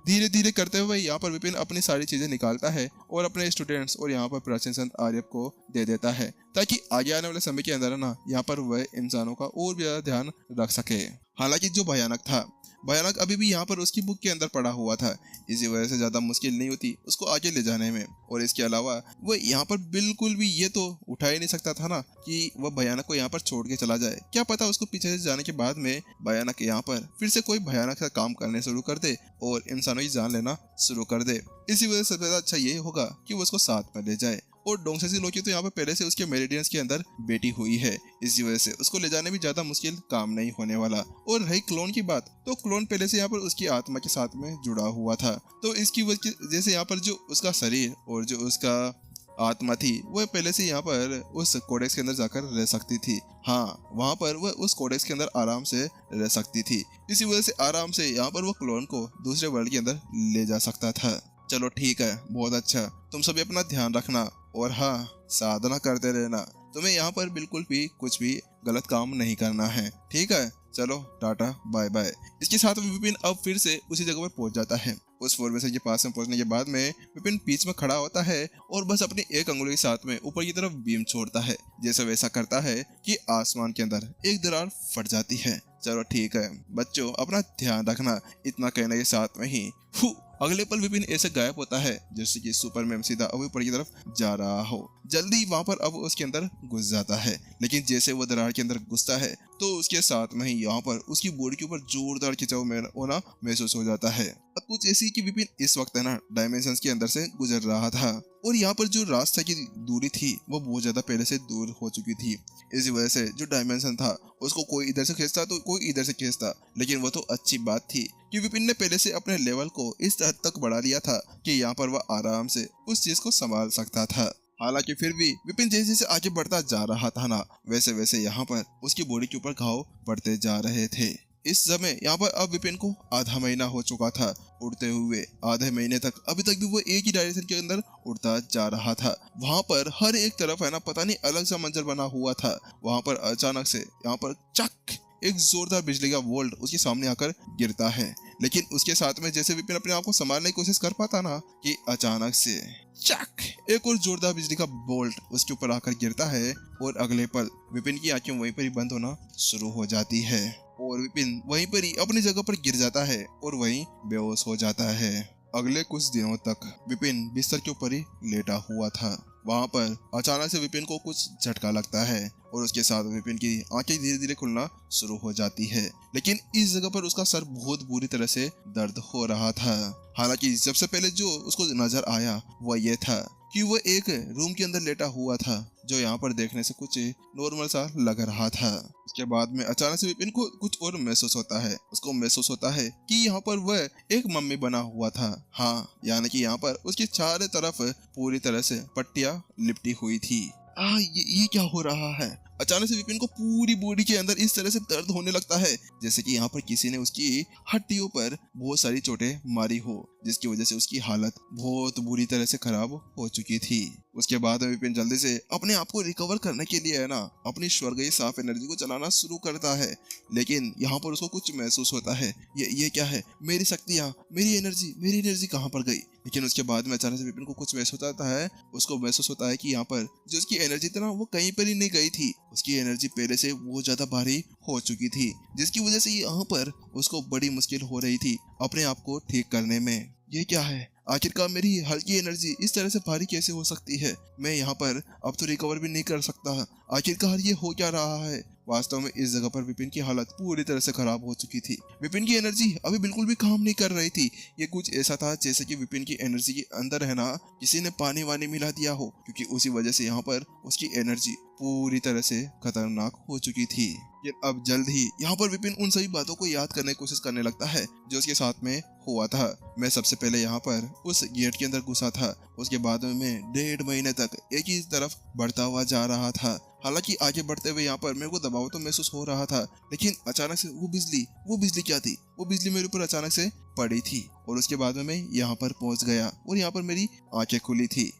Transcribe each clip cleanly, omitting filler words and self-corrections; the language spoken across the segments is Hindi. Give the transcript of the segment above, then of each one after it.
धीरे धीरे करते हुए यहाँ पर विपिन अपनी सारी चीजें निकालता है और अपने स्टूडेंट्स और यहाँ पर प्राचीन संत आर्यप को दे देता है, ताकि आगे आने वाले समय के अंदर ना यहाँ पर वह इंसानों का और भी ज्यादा ध्यान रख सके। हालांकि जो भयानक अभी भी यहाँ पर उसकी बुक के अंदर पड़ा हुआ था, इसी वजह से ज्यादा मुश्किल नहीं होती उसको आगे ले जाने में। और इसके अलावा वो यहाँ पर बिल्कुल भी ये तो उठा ही नहीं सकता था ना कि वह भयानक को यहाँ पर छोड़ के चला जाए। क्या पता उसको पीछे से जाने के बाद में भयानक यहाँ पर फिर से कोई भयानक सा काम करने शुरू कर दे और इंसानों की जान लेना शुरू कर दे। इसी वजह से सबसे ज्यादा अच्छा ये होगा कि वो उसको साथ में ले जाए। और डोंगसेसी लोकी तो यहाँ पर पहले से उसके मेरिडियंस के अंदर बैठी हुई है, इसी वजह से उसको ले जाने में ज्यादा मुश्किल काम नहीं होने वाला। और रही क्लोन की बात, तो क्लोन पहले से यहाँ पर उसकी आत्मा के साथ में जुड़ा हुआ था, तो इसकी वजह से यहाँ पर जो उसका शरीर और जो उसका आत्मा थी वह पहले से यहाँ पर उस कोडेक्स के अंदर जाकर रह सकती थी। हाँ, वहाँ पर वह उस कोडेक्स के अंदर आराम से रह सकती थी। इसी वजह से आराम से यहाँ पर वो क्लोन को दूसरे वर्ल्ड के अंदर ले जा सकता था। चलो ठीक है, बहुत अच्छा, तुम सभी अपना ध्यान रखना और हाँ, साधना करते रहना। तुम्हें यहाँ पर बिल्कुल भी कुछ भी गलत काम नहीं करना है, ठीक है? चलो टाटा बाय बाय। इसके साथ में विपिन अब फिर से उसी जगह पर पहुंच जाता है। उस फॉर्मेशन के पास में पहुंचने के बाद में विपिन बीच में खड़ा होता है और बस अपनी एक अंगुली के साथ में ऊपर की तरफ बीम छोड़ता है। जैसे वैसा करता है कि आसमान के अंदर एक दरार फट जाती है। चलो ठीक है बच्चों, अपना ध्यान रखना। इतना कहने के साथ में ही अगले पल विपिन ऐसे गायब होता है जैसे कि सुपरमैन सीधा अब ऊपर की तरफ जा रहा हो। जल्दी वहां पर अब उसके अंदर घुस जाता है, लेकिन जैसे वो दरार के अंदर घुसता है तो उसके साथ में ही यहाँ पर उसकी बॉडी के ऊपर जोरदार खिंचाव होना महसूस हो जाता है। अब कुछ ऐसी कि विपिन इस वक्त है ना डायमेंशंस के अंदर से गुजर रहा था और यहाँ पर जो रास्ते की दूरी थी वो बहुत ज्यादा पहले से दूर हो चुकी थी। इसी वजह से जो डायमेंशन था उसको कोई इधर से खींचता तो कोई इधर से खींचता, लेकिन वो तो अच्छी बात थी कि विपिन ने पहले से अपने लेवल को इस हद तक बढ़ा लिया था कि यहाँ पर वह आराम से उस चीज को संभाल सकता था। हालांकि फिर भी विपिन जैसे जैसे आगे बढ़ता जा रहा था ना, वैसे वैसे यहाँ पर उसकी बॉडी के ऊपर घाव बढ़ते जा रहे थे। इस समय यहाँ पर अब विपिन को आधा महीना हो चुका था उड़ते हुए। आधे महीने तक अभी तक भी वो एक ही डायरेक्शन के अंदर उड़ता जा रहा था। वहां पर हर एक तरफ है ना पता नहीं अलग सा मंजर बना हुआ था। वहां पर अचानक से यहाँ पर चक एक जोरदार बिजली का वोल्ट उसके सामने आकर गिरता है, लेकिन उसके साथ में जैसे विपिन अपने आप को संभालने की कोशिश कर पाता ना कि अचानक से चक एक और जोरदार बिजली का बोल्ट उसके ऊपर आकर गिरता है और अगले पल विपिन की आंखें वहीं पर ही बंद होना शुरू हो जाती है और विपिन वहीं पर ही अपनी जगह पर गिर जाता है और वहीं बेहोश हो जाता है। अगले कुछ दिनों तक विपिन बिस्तर के ऊपर ही लेटा हुआ था। वहां पर अचानक से विपिन को कुछ झटका लगता है और उसके साथ विपिन की आंखें धीरे धीरे खुलना शुरू हो जाती है, लेकिन इस जगह पर उसका सर बहुत बुरी तरह से दर्द हो रहा था। हालांकि सबसे पहले जो उसको नजर आया वह ये था कि वह एक रूम के अंदर लेटा हुआ था जो यहाँ पर देखने से कुछ नॉर्मल सा लग रहा था। उसके बाद में अचानक से विपिन को कुछ और महसूस होता है। उसको महसूस होता है कि यहाँ पर वह एक मम्मी बना हुआ था। हाँ, यानी कि यहाँ पर उसकी चारों तरफ पूरी तरह से पट्टियां लिपटी हुई थी। ये क्या हो रहा है? अचानक से विपिन को पूरी बॉडी के अंदर इस तरह से दर्द होने लगता है जैसे कि यहाँ पर किसी ने उसकी हड्डियों पर बहुत सारी चोटें मारी हो, जिसकी वजह से उसकी हालत बहुत बुरी तरह से खराब हो चुकी थी। उसके बाद विपिन जल्दी से अपने आप को रिकवर करने के लिए है ना अपनी स्वर्गीय साफ एनर्जी को चलाना शुरू करता है, लेकिन यहाँ पर उसको कुछ महसूस होता है। ये क्या है? मेरी शक्तियाँ, मेरी एनर्जी कहाँ पर गई? लेकिन उसके बाद में अचानक से विपिन को कुछ महसूस होता है। उसको महसूस होता है कि यहाँ पर जो उसकी एनर्जी थी ना वो कहीं पर ही नहीं गई थी। उसकी एनर्जी पहले से बहुत ज्यादा भारी हो चुकी थी, जिसकी वजह से यहाँ पर उसको बड़ी मुश्किल हो रही थी अपने आप को ठीक करने में। ये क्या है? आखिरकार मेरी हल्की एनर्जी इस तरह से भारी कैसे हो सकती है? मैं यहाँ पर अब तो रिकवर भी नहीं कर सकता। आखिरकार ये हो क्या रहा है? वास्तव में इस जगह पर विपिन की हालत पूरी तरह से खराब हो चुकी थी। विपिन की एनर्जी अभी बिल्कुल भी काम नहीं कर रही थी। ये कुछ ऐसा था जैसे कि विपिन की एनर्जी के अंदर है ना किसी ने पानी वानी मिला दिया हो, क्योंकि उसी वजह से यहाँ पर उसकी एनर्जी पूरी तरह से खतरनाक हो चुकी थी। अब जल्द ही यहाँ पर विपिन उन सभी बातों को याद करने की कोशिश करने लगता है जो उसके साथ में हुआ था। मैं सबसे पहले यहाँ पर उस गेट के अंदर घुसा था, उसके बाद में मैं 1.5 महीने तक एक ही तरफ बढ़ता हुआ जा रहा था। हालांकि आगे बढ़ते हुए यहाँ पर मेरे को दबाव तो महसूस हो रहा था, लेकिन अचानक से वो बिजली क्या थी? वो बिजली मेरे ऊपर अचानक से पड़ी थी और उसके बाद में मैं यहाँ पर पहुंच गया और यहाँ पर मेरी आंखें खुली थी।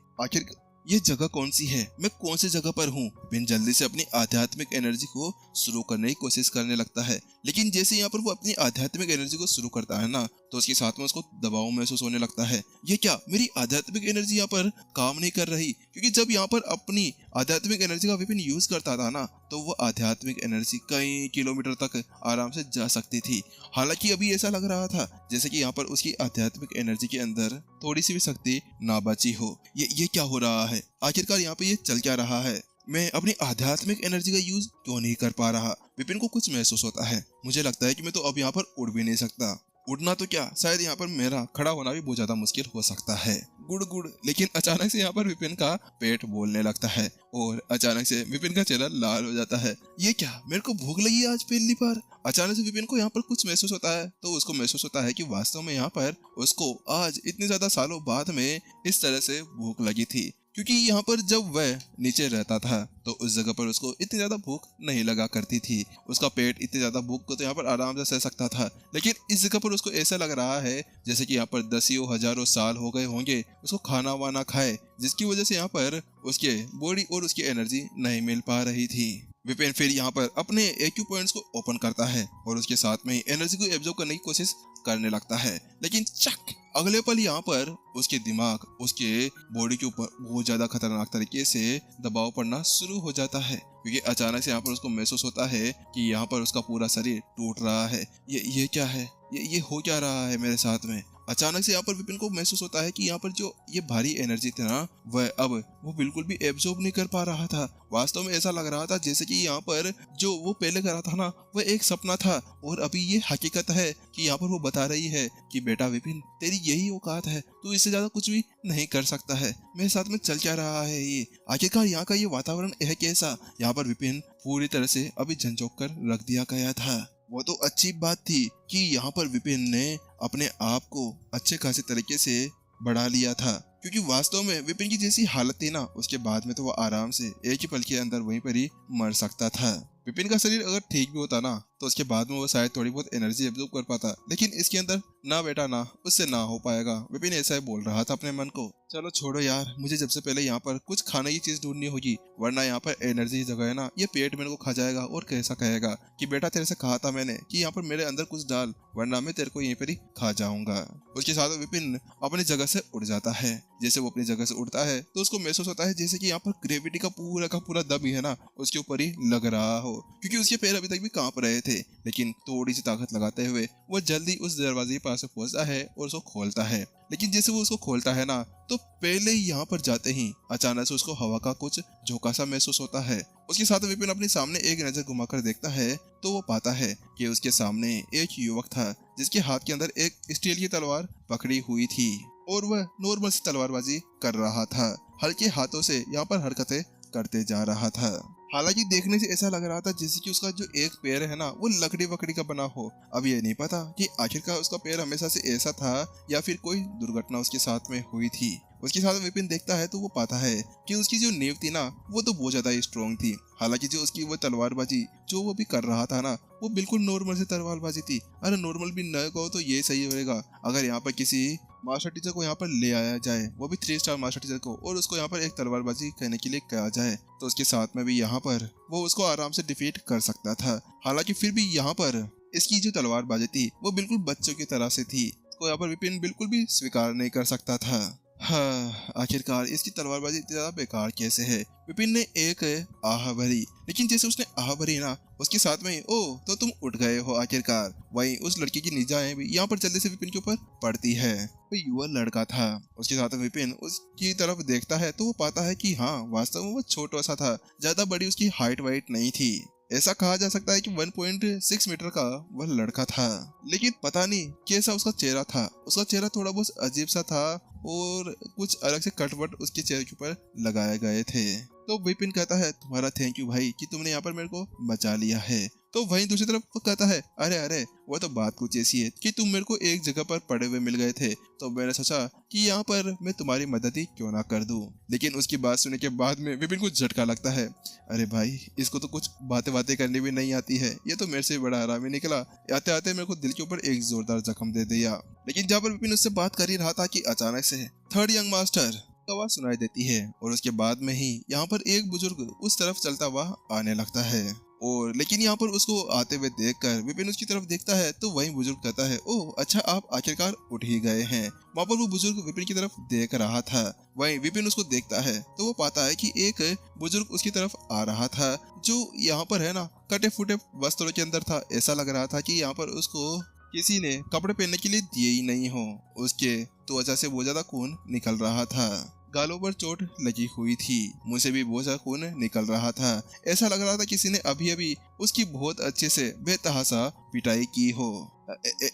ये जगह कौन सी है, मैं कौन सी जगह पर हूँ। विपिन जल्दी से अपनी आध्यात्मिक एनर्जी को शुरू करने की कोशिश करने लगता है, लेकिन जैसे यहाँ पर वो अपनी आध्यात्मिक एनर्जी को शुरू करता है ना, तो उसके साथ में उसको दबाव महसूस होने लगता है। ये क्या, मेरी आध्यात्मिक एनर्जी यहाँ पर काम नहीं कर रही, क्योंकि जब यहाँ पर अपनी आध्यात्मिक एनर्जी का विपिन यूज करता था ना, तो वो आध्यात्मिक एनर्जी कई किलोमीटर तक आराम से जा सकती थी। हालांकि अभी ऐसा लग रहा था जैसे कि यहाँ पर उसकी आध्यात्मिक एनर्जी के अंदर थोड़ी सी भी शक्ति ना बची हो। ये क्या हो रहा है, आखिरकार यहाँ पे ये चल क्या रहा है, मैं अपनी आध्यात्मिक एनर्जी का यूज क्यों नहीं कर पा रहा। विपिन को कुछ महसूस होता है, मुझे लगता है कि मैं तो अब यहाँ पर उड़ भी नहीं सकता। उड़ना तो क्या, शायद यहाँ पर मेरा खड़ा होना भी बहुत ज्यादा मुश्किल हो सकता है। गुड़ गुड़। लेकिन अचानक से यहाँ पर विपिन का पेट बोलने लगता है और अचानक से विपिन का चेहरा लाल हो जाता है। ये क्या, मेरे को भूख लगी है आज पहली बार। अचानक से विपिन को यहाँ पर कुछ महसूस होता है, तो उसको महसूस होता है कि वास्तव में यहाँ पर उसको आज इतने ज्यादा सालों बाद में इस तरह से भूख लगी थी, क्योंकि यहाँ पर जब वह नीचे रहता था तो उस जगह पर उसको इतनी ज्यादा भूख नहीं लगा करती थी। उसका पेट इतनी ज्यादा भूख को तो यहाँ पर आराम से सह सकता था, लेकिन इस जगह पर उसको ऐसा लग रहा है जैसे कि यहाँ पर दसियों हजारों साल हो गए होंगे उसको खाना वाना खाए, जिसकी वजह से यहाँ पर उसके बॉडी और उसकी एनर्जी नहीं मिल पा रही थी। विपिन फिर यहाँ पर अपने एक्यू पॉइंट्स को ओपन करता है और उसके साथ में ही एनर्जी को एब्जॉर्ब करने की कोशिश करने लगता है, लेकिन चक अगले पल यहाँ पर उसके दिमाग, उसके बॉडी के ऊपर बहुत ज्यादा खतरनाक तरीके से दबाव पड़ना शुरू हो जाता है, क्योंकि अचानक से यहाँ पर उसको महसूस होता है कि यहाँ पर उसका पूरा शरीर टूट रहा है। ये क्या है, ये हो क्या रहा है मेरे साथ में। अचानक से यहाँ पर विपिन को महसूस होता है कि यहाँ पर जो ये भारी एनर्जी थी ना, वह अब वो बिल्कुल भी एब्जॉर्ब नहीं कर पा रहा था। वास्तव में ऐसा लग रहा था जैसे कि यहाँ पर जो वो पहले करा था ना, वह एक सपना था और अभी ये हकीकत है कि यहाँ पर वो बता रही है कि बेटा विपिन, तेरी यही औकात है, तू इससे ज्यादा कुछ भी नहीं कर सकता है। मेरे साथ में चल क्या रहा है ये, आखिरकार यहाँ का ये वातावरण है कैसा। यहाँ पर विपिन पूरी तरह से अभी झंझोक कर रख दिया गया था। वो तो अच्छी बात थी कि यहाँ पर विपिन ने अपने आप को अच्छे खासे तरीके से बढ़ा लिया था, क्योंकि वास्तव में विपिन की जैसी हालत थी ना, उसके बाद में तो वो आराम से एक ही पल के अंदर वहीं पर ही मर सकता था। विपिन का शरीर अगर ठीक भी होता ना, तो उसके बाद में वो शायद थोड़ी बहुत एनर्जी एब्जॉर्ब कर पाता, लेकिन इसके अंदर ना बेटा ना, उससे ना हो पाएगा। विपिन ऐसा ही बोल रहा था अपने मन को। चलो छोड़ो यार, मुझे सबसे पहले यहाँ पर कुछ खाने की चीज ढूंढनी होगी, वरना यहाँ पर एनर्जी की जगह है ना, ये पेट मेरे को खा जाएगा और कैसा कहेगा कि बेटा तेरे से कहा था मैंने कि यहाँ पर मेरे अंदर कुछ डाल, वरना मैं तेरे को यहीं पर ही खा जाऊंगा। उसके साथ विपिन अपनी जगह से उड़ जाता है। जैसे वो अपनी जगह से उड़ता है तो उसको महसूस होता है जैसे कि यहाँ पर ग्रेविटी का पूरा दम ही है ना, उसके ऊपर ही लग रहा हो, क्योंकि उसके पैर अभी तक भी कांप रहे थे। लेकिन थोड़ी सी ताकत लगाते हुए वो जल्दी उस दरवाजे के पास पहुंचता है और उसको खोलता है। लेकिन जैसे वो उसको खोलता है ना, तो पहले ही यहाँ पर जाते ही अचानक से उसको हवा का कुछ झोंका सा महसूस होता है। उसके साथ विपिन अपने सामने एक नजर घुमाकर देखता है तो वो पाता है कि उसके सामने एक युवक था, जिसके हाथ के अंदर एक स्टील की तलवार पकड़ी हुई थी और वह नॉर्मल से तलवारबाजी कर रहा था। हल्के हाथों से यहाँ पर हरकतें करते जा रहा था। हालांकि देखने से ऐसा लग रहा था जैसे कि उसका जो एक पैर है ना, वो लकड़ी वकड़ी का बना हो। अब ये नहीं पता कि आखिरकार उसका पैर हमेशा से ऐसा था या फिर कोई दुर्घटना उसके साथ में हुई थी। उसके साथ विपिन देखता है तो वो पाता है कि उसकी जो नींव थी ना, वो तो बहुत ज्यादा स्ट्रॉन्ग थी। हालांकि जो उसकी वो तलवारबाजी जो वो भी कर रहा था ना, वो बिल्कुल नॉर्मल से तलवारबाजी थी। अरे नॉर्मल भी न कहो तो ये सही होएगा, अगर यहाँ पर किसी मास्टर टीचर को यहाँ पर ले आया जाए, वो भी 3 स्टार मास्टर टीचर को, और उसको यहाँ पर एक तलवारबाजी करने के लिए कहा जाए, तो उसके साथ में भी यहाँ पर वो उसको आराम से डिफीट कर सकता था। हालांकि फिर भी यहाँ पर इसकी जो तलवारबाजी थी वो बिल्कुल बच्चों की तरह से थी, तो यहाँ पर विपिन बिल्कुल भी स्वीकार नहीं कर सकता था। हाँ, आखिरकार इसकी तलवारबाजी इतनी ज्यादा बेकार कैसे है। विपिन ने एक आह भरी, लेकिन जैसे उसने आह भरी ना, उसके साथ में ओ तो तुम उठ गए हो आखिरकार। वहीं उस लड़की की निगाहें भी यहाँ पर जल्दी से विपिन के ऊपर पड़ती है। वो युवा लड़का था। उसके साथ विपिन उसकी तरफ देखता है तो वो पाता है कि हाँ, वास्तव में वो छोटा सा था, ज्यादा बड़ी उसकी हाइट वाइट नहीं थी। ऐसा कहा जा सकता है कि 1.6 मीटर का वह लड़का था, लेकिन पता नहीं कैसा उसका चेहरा था। उसका चेहरा थोड़ा बहुत अजीब सा था और कुछ अलग से कटवट उसके चेहरे के ऊपर लगाए गए थे। तो विपिन कहता है तुम्हारा थैंक यू भाई कि तुमने यहाँ पर मेरे को बचा लिया है। तो वहीं दूसरी तरफ वो कहता है अरे अरे वो तो बात कुछ ऐसी है कि तुम मेरे को एक जगह पर पड़े हुए मिल गए थे, तो मैंने सोचा कि यहाँ पर मैं तुम्हारी मदद ही क्यों ना कर दूं। लेकिन उसकी बात सुनने के बाद में विपिन को झटका लगता है। अरे भाई, इसको तो कुछ बातें करनी भी नहीं आती है, ये तो मेरे से बड़ा हरामी निकला। आते आते मेरे को दिल के ऊपर एक जोरदार जख्म दे दिया। लेकिन जहाँ पर विपिन उससे बात कर ही रहा था कि अचानक से थर्ड यंग मास्टर आवाज सुनाई देती है और उसके बाद में ही यहाँ पर एक बुजुर्ग उस तरफ चलता हुआ आने लगता है। और लेकिन यहाँ पर उसको आते हुए देखकर विपिन उसकी तरफ देखता है तो वही बुजुर्ग कहता है, ओह अच्छा, आप आखिरकार उठ ही गए हैं। वहाँ पर वो बुजुर्ग विपिन की तरफ देख रहा था। वहीं विपिन उसको देखता है तो वो पाता है कि एक बुजुर्ग उसकी तरफ आ रहा था, जो यहाँ पर है ना कटे फूटे वस्त्रों के अंदर था। ऐसा लग रहा था कि यहाँ पर उसको किसी ने कपड़े पहनने के लिए दिए ही नहीं हो। उसके त्वचा से बहुत ज्यादा खून निकल रहा था, गालों पर चोट लगी हुई थी, मुंह से भी बहुत ज्यादा खून निकल रहा था। ऐसा लग रहा था किसी ने अभी अभी उसकी बहुत अच्छे से बेतहासा पिटाई की हो।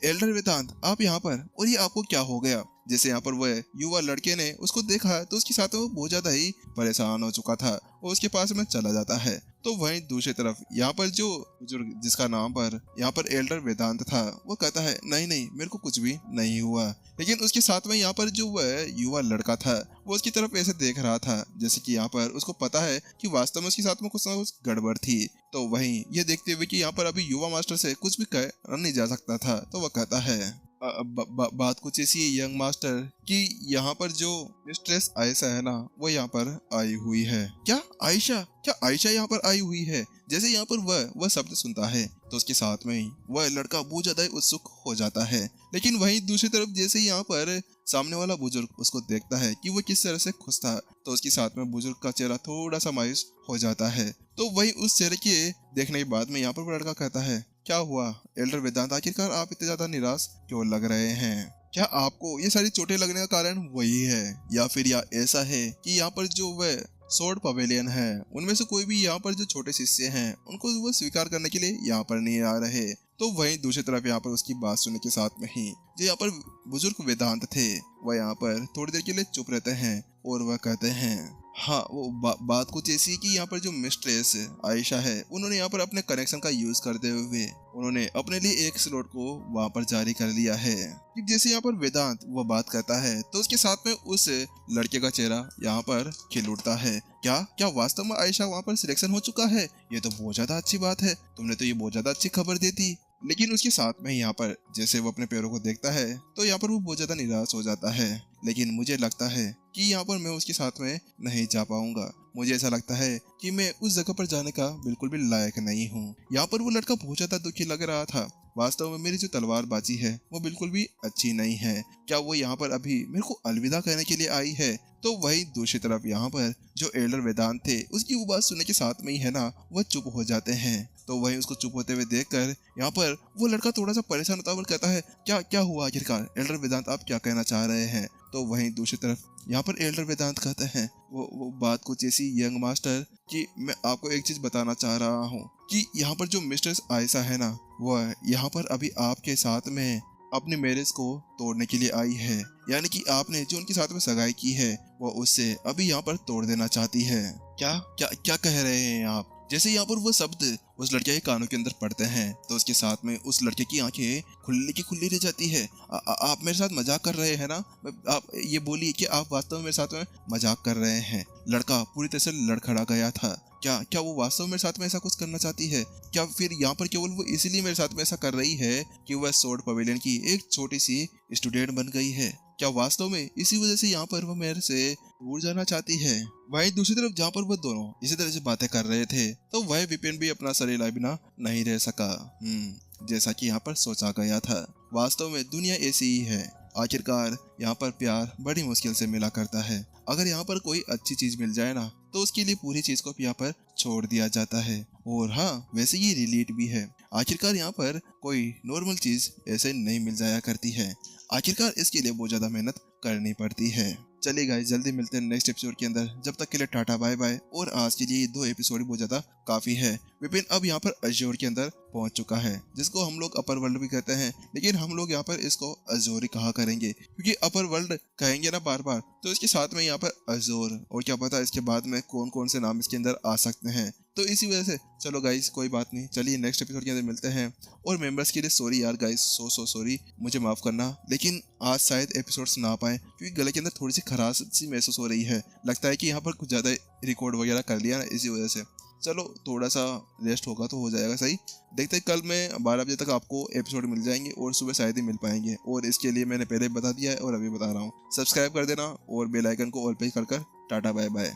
एल्डर वेदांत, आप यहाँ पर, और ये आपको क्या हो गया? जैसे यहाँ पर वह युवा लड़के ने उसको देखा तो उसके साथ वो बहुत ज्यादा ही परेशान हो चुका था और उसके पास में चला जाता है। तो वहीं दूसरी तरफ यहाँ पर जो बुजुर्ग जिसका नाम पर यहाँ पर एल्डर वेदांत था, वो कहता है, नहीं नहीं, मेरे को कुछ भी नहीं हुआ। लेकिन उसके साथ में यहाँ पर जो वह युवा लड़का था वो उसकी तरफ ऐसे देख रहा था जैसे कि यहाँ पर उसको पता है कि वास्तव में उसके साथ में कुछ ना कुछ गड़बड़ थी। तो वहीं ये देखते हुए कि यहाँ पर अभी युवा मास्टर से कुछ भी कह नहीं जा सकता था, तो वह कहता है, बात कुछ ऐसी है यंग मास्टर कि यहाँ पर जो मिस्ट्रेस आयशा है ना, वो यहाँ पर आई हुई है। क्या आयशा? क्या आयशा यहाँ पर आई हुई है? जैसे यहाँ पर वह शब्द सुनता है तो उसके साथ में ही वह लड़का बहुत ज्यादा उत्सुक हो जाता है। लेकिन वहीं दूसरी तरफ जैसे यहाँ पर सामने वाला बुजुर्ग उसको देखता है कि वो किस तरह से खुश था, तो उसके साथ में बुजुर्ग का चेहरा थोड़ा सा मायूस हो जाता है। तो वही उस चेहरे के देखने के बाद में यहाँ पर वो लड़का कहता है, क्या हुआ एल्डर वेदांत, आखिरकार आप इतने ज्यादा निराश क्यों लग रहे हैं? क्या आपको ये सारी चोटें लगने का कारण वही है, या फिर या ऐसा है कि यहाँ पर जो वह सोर्ड पवेलियन है उनमें से कोई भी यहाँ पर जो छोटे शिष्य हैं उनको वो स्वीकार करने के लिए यहाँ पर नहीं आ रहे? तो वहीं दूसरी तरफ यहाँ पर उसकी बात सुनने के साथ में ही जो यहाँ पर बुजुर्ग वेदांत थे वह यहाँ पर थोड़ी देर के लिए चुप रहते हैं और वह कहते हैं, हाँ वो बात कुछ ऐसी है कि यहाँ पर जो मिस्ट्रेस आयशा है उन्होंने यहाँ पर अपने कनेक्शन का यूज करते हुए उन्होंने अपने लिए एक स्लॉट को वहाँ पर जारी कर लिया है। कि जैसे यहाँ पर वेदांत वो बात करता है तो उसके साथ में उस लड़के का चेहरा यहाँ पर खिल उठता है। क्या क्या वास्तव में आयशा वहाँ पर सिलेक्शन हो चुका है? ये तो बहुत ज्यादा अच्छी बात है, तुमने तो ये बहुत ज्यादा अच्छी खबर दे दी। लेकिन उसके साथ में यहाँ पर जैसे वो अपने पैरों को देखता है तो यहाँ पर वो बहुत ज्यादा निराश हो जाता है। लेकिन मुझे लगता है कि यहाँ पर मैं उसके साथ में नहीं जा पाऊंगा। मुझे ऐसा लगता है कि मैं उस जगह पर जाने का बिल्कुल भी लायक नहीं हूँ। यहाँ पर वो लड़का बहुत ज्यादा दुखी लग रहा था। वास्तव में मेरी जो तलवारबाजी है वो बिल्कुल भी अच्छी नहीं है। क्या वो यहाँ पर अभी मेरे को अलविदा कहने के लिए आई है? तो वही दूसरी तरफ यहाँ पर जो एल्डर वेदांत थे उसकी वो बात सुनने के साथ में ही है ना वह चुप हो जाते हैं। तो वही उसको चुप होते हुए देखकर यहाँ पर वो लड़का थोड़ा सा परेशान होता हुआ कहता है, क्या क्या हुआ आखिरकार एल्डर वेदांत, आप क्या कहना चाह रहे हैं? तो वहीं दूसरी तरफ यहाँ पर एल्डर वेदांत कहते हैं, वो बात कुछ ऐसी यंग मास्टर कि मैं आपको एक चीज बताना चाह रहा हूँ कि यहाँ पर जो मिस्ट्रेस आयशा है ना वह यहाँ पर अभी आपके साथ में अपनी मैरिज को तोड़ने के लिए आई है। यानी कि आपने जो उनके साथ में सगाई की है वो उससे अभी यहाँ पर तोड़ देना चाहती है। क्या क्या क्या कह रहे हैं आप? जैसे यहाँ पर वो शब्द उस लड़के के कानों के अंदर पड़ते हैं तो उसके साथ में उस लड़के की आंखें खुली की खुली रह जाती है। आप मेरे साथ मजाक कर रहे हैं ना? आप ये बोलिए कि आप वास्तव में मेरे साथ में मजाक कर रहे हैं। लड़का पूरी तरह से लड़खड़ा गया था। क्या क्या वो वास्तव में मेरे साथ में ऐसा कुछ करना चाहती है? क्या फिर यहाँ पर केवल वो इसीलिए मेरे साथ में ऐसा कर रही है कि वह सोर्ड पवेलियन की एक छोटी सी स्टूडेंट बन गई है? क्या वास्तव में इसी वजह से यहाँ पर वो मेरे से दूर जाना चाहती है? वहीं दूसरी तरफ जहाँ पर वो दोनों इसी तरह से बातें कर रहे थे तो वह विपिन भी अपना शरीर लाए बिना नहीं रह सका। जैसा कि यहाँ पर सोचा गया था। वास्तव में दुनिया ऐसी ही है। आखिरकार यहाँ पर प्यार बड़ी मुश्किल से मिला करता है। अगर यहाँ पर कोई अच्छी चीज मिल जाए ना तो उसके लिए पूरी चीज को यहाँ पर छोड़ दिया जाता है। और हाँ, वैसे ये रिलेट भी है। आखिरकार यहाँ पर कोई नॉर्मल चीज ऐसे नहीं मिल जाया करती है। आखिरकार इसके लिए बहुत ज्यादा मेहनत करनी पड़ती है। चलिए गाइस, जल्दी मिलते हैं नेक्स्ट एपिसोड के अंदर। जब तक के लिए टाटा बाय बाय। और आज के लिए 2 एपिसोड बहुत ज्यादा काफी है। विपिन अब यहाँ पर अजोर के अंदर पहुंच चुका है, जिसको हम लोग अपर वर्ल्ड भी कहते हैं, लेकिन हम लोग यहाँ पर इसको अजोर ही कहा करेंगे क्योंकि अपर वर्ल्ड कहेंगे ना बार बार तो इसके साथ में यहाँ पर अजोर, और क्या पता इसके बाद में कौन कौन से नाम इसके अंदर आ सकते हैं। तो इसी वजह से चलो गाइस, कोई बात नहीं, चलिए नेक्स्ट एपिसोड के अंदर मिलते हैं। और मेंबर्स के लिए सॉरी यार गाइस, सो सॉरी, मुझे माफ करना। लेकिन आज शायद एपिसोड्स ना पाए क्योंकि गले के अंदर थोड़ी सी खराश सी महसूस हो रही है। लगता है कि यहाँ पर कुछ ज्यादा रिकॉर्ड वगैरह कर लिया ना, इसी वजह से। चलो थोड़ा सा रेस्ट होगा तो हो जाएगा सही। देखते हैं कल में 12 बजे तक आपको एपिसोड मिल जाएंगे और सुबह शायद ही मिल पाएंगे, और इसके लिए मैंने पहले बता दिया है और अभी बता रहा हूँ, सब्सक्राइब कर देना और बेल आइकन को ऑल पे कर टाटा बाय बाय।